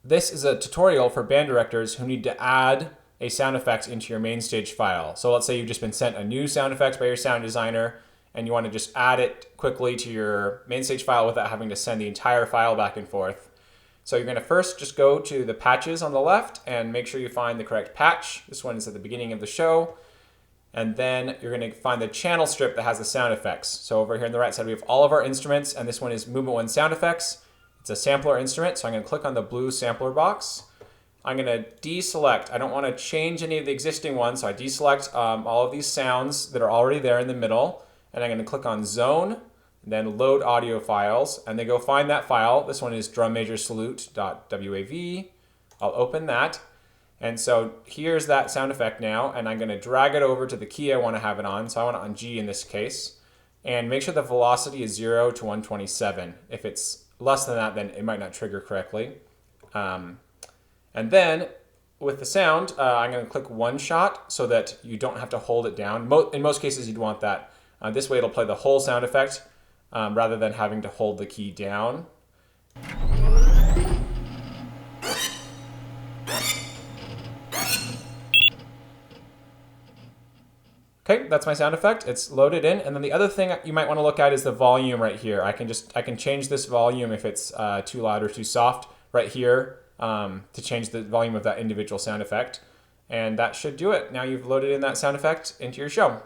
This is a tutorial for band directors who need to add a sound effect into your main stage file. So let's say you've just been sent a new sound effect by your sound designer and you want to just add it quickly to your main stage file without having to send the entire file back and forth. So you're going to first just go to the patches on the left and make sure you find the correct patch. This one is at the beginning of the show. And then you're going to find the channel strip that has the sound effects. So over here on the right side, we have all of our instruments, and this one is Movement 1 Sound Effects. It's a sampler instrument, so I'm going to click on the blue sampler box. I'm going to deselect. I don't want to change any of the existing ones, so I deselect all of these sounds that are already there in the middle, and I'm going to click on Zone, and then Load Audio Files, and then go find that file. This one is drummajorsalute.wav. I'll open that. And so here's that sound effect now, and I'm going to drag it over to the key I want to have it on. So I want it on G in this case. And make sure the velocity is 0 to 127. If it's less than that, then it might not trigger correctly. And then with the sound, I'm going to click one shot so that you don't have to hold it down. In most cases, you'd want that. This way it'll play the whole sound effect rather than having to hold the key down. Okay, that's my sound effect. It's loaded in. And then the other thing you might want to look at is the volume right here. I can change this volume if it's too loud or too soft right here to change the volume of that individual sound effect. And that should do it. Now you've loaded in that sound effect into your show.